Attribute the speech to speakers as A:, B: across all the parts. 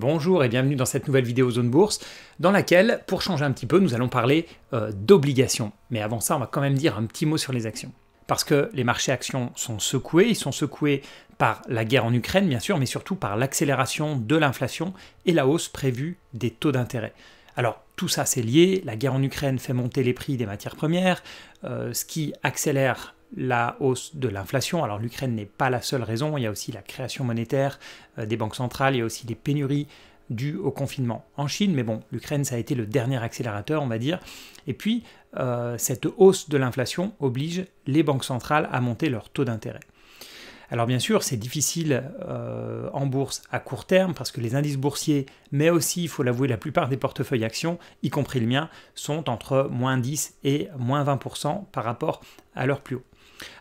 A: Bonjour et bienvenue dans cette nouvelle vidéo Zone Bourse, dans laquelle, pour changer un petit peu, nous allons parler d'obligations. Mais avant ça, on va quand même dire un petit mot sur les actions. Parce que les marchés actions sont secoués, ils sont secoués par la guerre en Ukraine, bien sûr, mais surtout par l'accélération de l'inflation et la hausse prévue des taux d'intérêt. Alors, tout ça, c'est lié. La guerre en Ukraine fait monter les prix des matières premières, ce qui accélère la hausse de l'inflation. Alors l'Ukraine n'est pas la seule raison, il y a aussi la création monétaire des banques centrales, il y a aussi des pénuries dues au confinement en Chine, mais bon, l'Ukraine ça a été le dernier accélérateur, on va dire. Et puis, cette hausse de l'inflation oblige les banques centrales à monter leur taux d'intérêt. Alors bien sûr, c'est difficile en bourse à court terme parce que les indices boursiers, mais aussi, il faut l'avouer, la plupart des portefeuilles actions, y compris le mien, sont entre moins 10 et moins 20% par rapport à leur plus haut.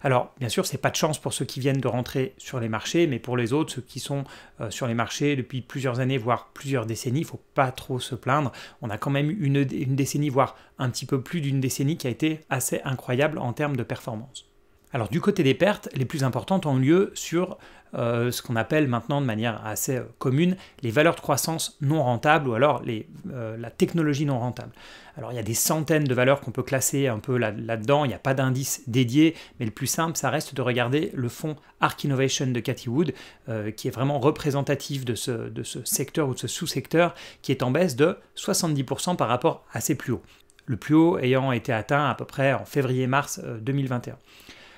A: Alors, bien sûr, c'est pas de chance pour ceux qui viennent de rentrer sur les marchés, mais pour les autres, ceux qui sont sur les marchés depuis plusieurs années, voire plusieurs décennies, il ne faut pas trop se plaindre. On a quand même une décennie, voire un petit peu plus d'une décennie qui a été assez incroyable en termes de performance. Alors, du côté des pertes, les plus importantes ont lieu sur ce qu'on appelle maintenant de manière assez commune les valeurs de croissance non rentables ou alors la technologie non rentable. Alors il y a des centaines de valeurs qu'on peut classer un peu là-dedans, il n'y a pas d'indice dédié, mais le plus simple, ça reste de regarder le fonds ARK Innovation de Cathie Wood, qui est vraiment représentatif de ce secteur ou de ce sous-secteur, qui est en baisse de 70% par rapport à ses plus hauts. Le plus haut ayant été atteint à peu près en février-mars 2021.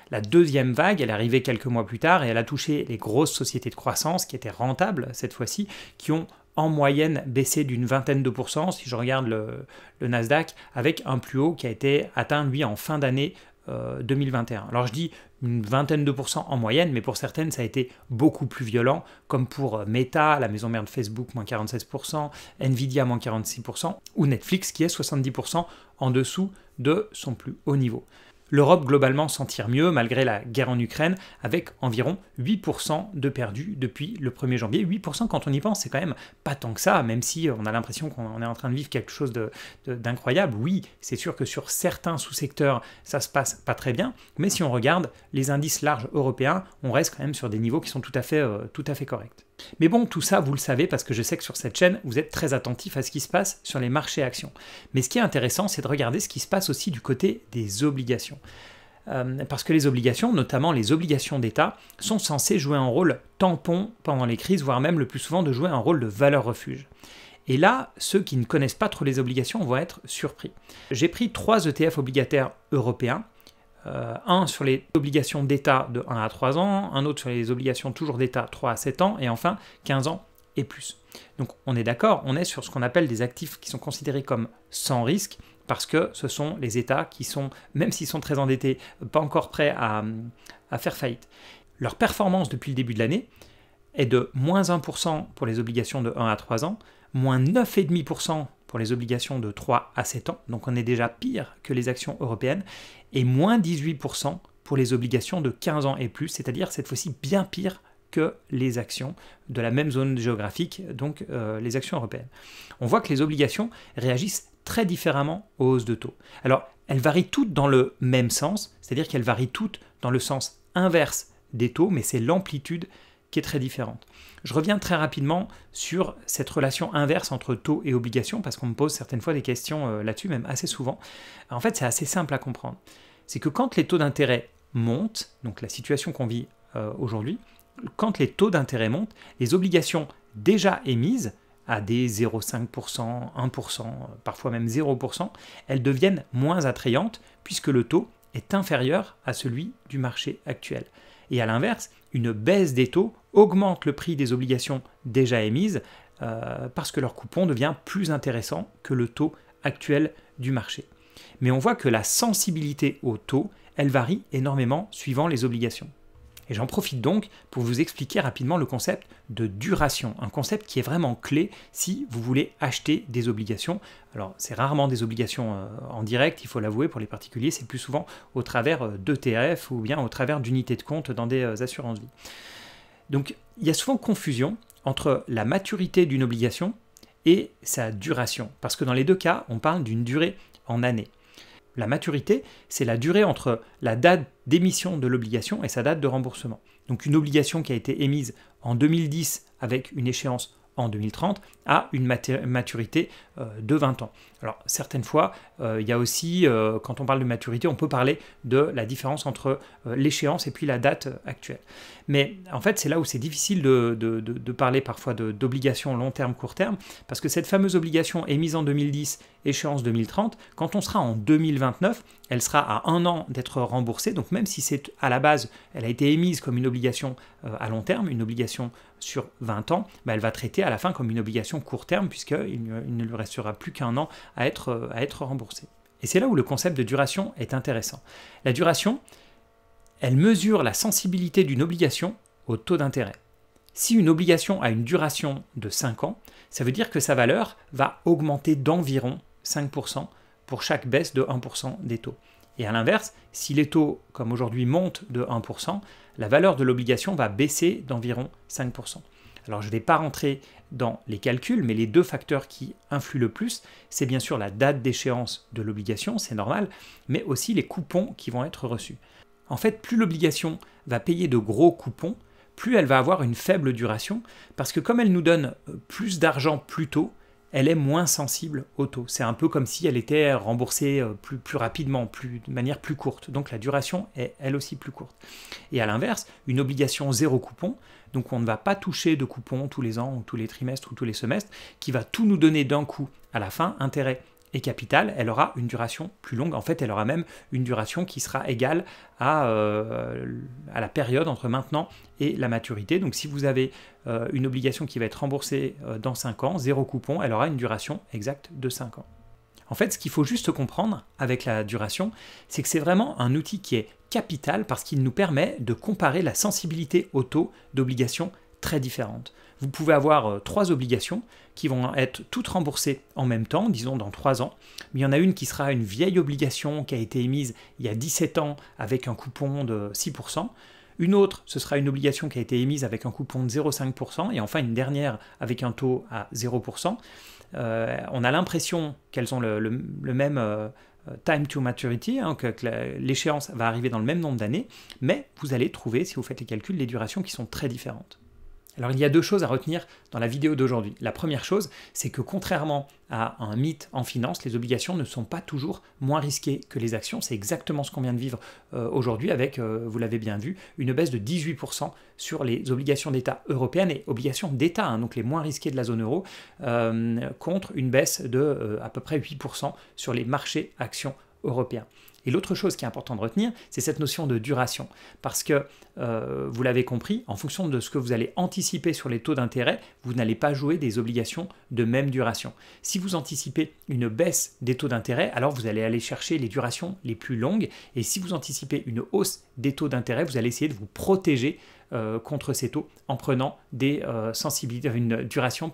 A: La deuxième vague, elle est arrivée quelques mois plus tard et elle a touché les grosses sociétés de croissance qui étaient rentables cette fois-ci, qui ont en moyenne baissé d'une vingtaine de pourcents, si je regarde le Nasdaq, avec un plus haut qui a été atteint, lui, en fin d'année 2021. Alors je dis une vingtaine de pourcents en moyenne, mais pour certaines, ça a été beaucoup plus violent, comme pour Meta, la maison mère de Facebook, moins 46%, Nvidia, moins 46%, ou Netflix, qui est 70% en dessous de son plus haut niveau. L'Europe globalement s'en tire mieux malgré la guerre en Ukraine avec environ 8% de perdus depuis le 1er janvier. 8% quand on y pense, c'est quand même pas tant que ça, même si on a l'impression qu'on est en train de vivre quelque chose d'incroyable. Oui, c'est sûr que sur certains sous-secteurs, ça se passe pas très bien, mais si on regarde les indices larges européens, on reste quand même sur des niveaux qui sont tout à fait corrects. Mais bon, tout ça, vous le savez, parce que je sais que sur cette chaîne, vous êtes très attentifs à ce qui se passe sur les marchés actions. Mais ce qui est intéressant, c'est de regarder ce qui se passe aussi du côté des obligations. Parce que les obligations, notamment les obligations d'État, sont censées jouer un rôle tampon pendant les crises, voire même le plus souvent de jouer un rôle de valeur refuge. Et là, ceux qui ne connaissent pas trop les obligations vont être surpris. J'ai pris 3 ETF obligataires européens. Un sur les obligations d'État de 1 à 3 ans, un autre sur les obligations toujours d'État 3 à 7 ans, et enfin 15 ans et plus. Donc on est d'accord, on est sur ce qu'on appelle des actifs qui sont considérés comme sans risque, parce que ce sont les États qui sont, même s'ils sont très endettés, pas encore prêts à faire faillite. Leur performance depuis le début de l'année est de moins 1% pour les obligations de 1 à 3 ans, moins 9,5% pour les obligations de 3 à 7 ans, donc on est déjà pire que les actions européennes, et moins 18% pour les obligations de 15 ans et plus, c'est-à-dire cette fois-ci bien pire que les actions de la même zone géographique, donc les actions européennes. On voit que les obligations réagissent très différemment aux hausses de taux. Alors, elles varient toutes dans le même sens, c'est-à-dire qu'elles varient toutes dans le sens inverse des taux, mais c'est l'amplitude qui est très différente. Je reviens très rapidement sur cette relation inverse entre taux et obligations, parce qu'on me pose certaines fois des questions là-dessus, même assez souvent. En fait, c'est assez simple à comprendre. C'est que quand les taux d'intérêt montent, donc la situation qu'on vit aujourd'hui, quand les taux d'intérêt montent, les obligations déjà émises, à des 0,5%, 1%, parfois même 0%, elles deviennent moins attrayantes, puisque le taux est inférieur à celui du marché actuel. Et à l'inverse, une baisse des taux augmente le prix des obligations déjà émises parce que leur coupon devient plus intéressant que le taux actuel du marché. Mais on voit que la sensibilité au taux, elle varie énormément suivant les obligations. Et j'en profite donc pour vous expliquer rapidement le concept de duration, un concept qui est vraiment clé si vous voulez acheter des obligations. Alors c'est rarement des obligations en direct, il faut l'avouer, pour les particuliers, c'est plus souvent au travers d'ETF ou bien au travers d'unités de compte dans des assurances-vie. Donc il y a souvent confusion entre la maturité d'une obligation et sa duration, parce que dans les deux cas, on parle d'une durée en années. La maturité, c'est la durée entre la date d'émission de l'obligation et sa date de remboursement. Donc une obligation qui a été émise en 2010 avec une échéance en 2030 à une maturité de 20 ans. Alors certaines fois, il y a aussi, quand on parle de maturité, on peut parler de la différence entre l'échéance et puis la date actuelle. Mais en fait, c'est là où c'est difficile de parler parfois d'obligations long terme, court terme, parce que cette fameuse obligation émise en 2010, échéance 2030, quand on sera en 2029, elle sera à 1 an d'être remboursée. Donc même si c'est à la base, elle a été émise comme une obligation à long terme, une obligation sur 20 ans, elle va traiter à la fin comme une obligation court terme, puisqu'il ne lui restera plus qu'un an à être remboursé. Et c'est là où le concept de duration est intéressant. La duration, elle mesure la sensibilité d'une obligation au taux d'intérêt. Si une obligation a une duration de 5 ans, ça veut dire que sa valeur va augmenter d'environ 5% pour chaque baisse de 1% des taux. Et à l'inverse, si les taux, comme aujourd'hui, montent de 1%, la valeur de l'obligation va baisser d'environ 5%. Alors je ne vais pas rentrer dans les calculs, mais les deux facteurs qui influent le plus, c'est bien sûr la date d'échéance de l'obligation, c'est normal, mais aussi les coupons qui vont être reçus. En fait, plus l'obligation va payer de gros coupons, plus elle va avoir une faible duration, parce que comme elle nous donne plus d'argent plus tôt, elle est moins sensible au taux. C'est un peu comme si elle était remboursée plus rapidement, de manière plus courte. Donc la duration est elle aussi plus courte. Et à l'inverse, une obligation zéro coupon, donc on ne va pas toucher de coupons tous les ans, ou tous les trimestres, ou tous les semestres, qui va tout nous donner d'un coup à la fin, intérêt et capital, elle aura une duration plus longue. En fait, elle aura même une duration qui sera égale à la période entre maintenant et la maturité. Donc si vous avez une obligation qui va être remboursée dans 5 ans, zéro coupon, elle aura une duration exacte de 5 ans. En fait, ce qu'il faut juste comprendre avec la duration, c'est que c'est vraiment un outil qui est capital parce qu'il nous permet de comparer la sensibilité au taux d'obligations très différentes. Vous pouvez avoir 3 obligations qui vont être toutes remboursées en même temps, disons dans 3 ans. Mais il y en a une qui sera une vieille obligation qui a été émise il y a 17 ans avec un coupon de 6%. Une autre, ce sera une obligation qui a été émise avec un coupon de 0,5%. Et enfin, une dernière avec un taux à 0%. On a l'impression qu'elles ont le même time to maturity, que l'échéance va arriver dans le même nombre d'années. Mais vous allez trouver, si vous faites les calculs, les durations qui sont très différentes. Alors il y a 2 choses à retenir dans la vidéo d'aujourd'hui. La première chose, c'est que contrairement à un mythe en finance, les obligations ne sont pas toujours moins risquées que les actions. C'est exactement ce qu'on vient de vivre aujourd'hui avec, vous l'avez bien vu, une baisse de 18% sur les obligations d'État européennes et obligations d'État, donc les moins risquées de la zone euro, contre une baisse de à peu près 8% sur les marchés actions européens. Et l'autre chose qui est important de retenir, c'est cette notion de duration. Parce que, vous l'avez compris, en fonction de ce que vous allez anticiper sur les taux d'intérêt, vous n'allez pas jouer des obligations de même duration. Si vous anticipez une baisse des taux d'intérêt, alors vous allez aller chercher les durations les plus longues. Et si vous anticipez une hausse des taux d'intérêt, vous allez essayer de vous protéger contre ces taux en prenant des sensibilités, une duration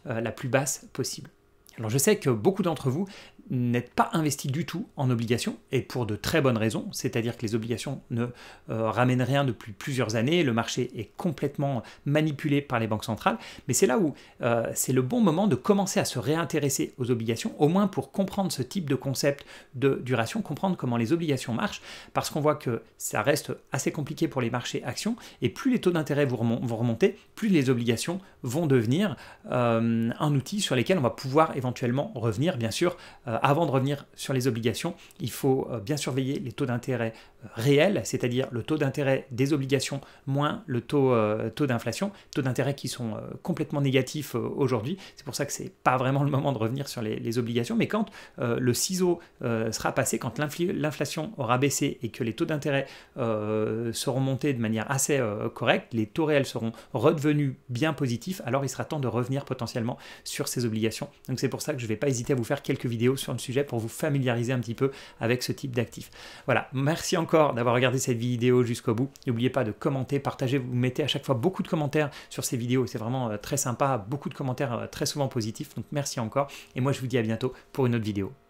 A: la plus basse possible. Alors je sais que beaucoup d'entre vous n'êtes pas investis du tout en obligations, et pour de très bonnes raisons, c'est-à-dire que les obligations ne ramènent rien depuis plusieurs années, le marché est complètement manipulé par les banques centrales, mais c'est là où c'est le bon moment de commencer à se réintéresser aux obligations, au moins pour comprendre ce type de concept de duration, comprendre comment les obligations marchent, parce qu'on voit que ça reste assez compliqué pour les marchés actions, et plus les taux d'intérêt vont remonter, plus les obligations vont devenir un outil sur lequel on va pouvoir éventuellement revenir, bien sûr. Avant de revenir sur les obligations, il faut bien surveiller les taux d'intérêt réels, c'est-à-dire le taux d'intérêt des obligations moins le taux d'inflation, taux d'intérêt qui sont complètement négatifs aujourd'hui. C'est pour ça que ce n'est pas vraiment le moment de revenir sur les obligations, mais quand le ciseau sera passé, quand l'inflation aura baissé et que les taux d'intérêt seront montés de manière assez correcte, les taux réels seront redevenus bien positifs, alors il sera temps de revenir potentiellement sur ces obligations. Donc c'est pour ça que je ne vais pas hésiter à vous faire quelques vidéos sur le sujet pour vous familiariser un petit peu avec ce type d'actifs. Voilà, merci encore d'avoir regardé cette vidéo jusqu'au bout. N'oubliez pas de commenter, partager, vous mettez à chaque fois beaucoup de commentaires sur ces vidéos, c'est vraiment très sympa, beaucoup de commentaires très souvent positifs, donc merci encore, et moi je vous dis à bientôt pour une autre vidéo.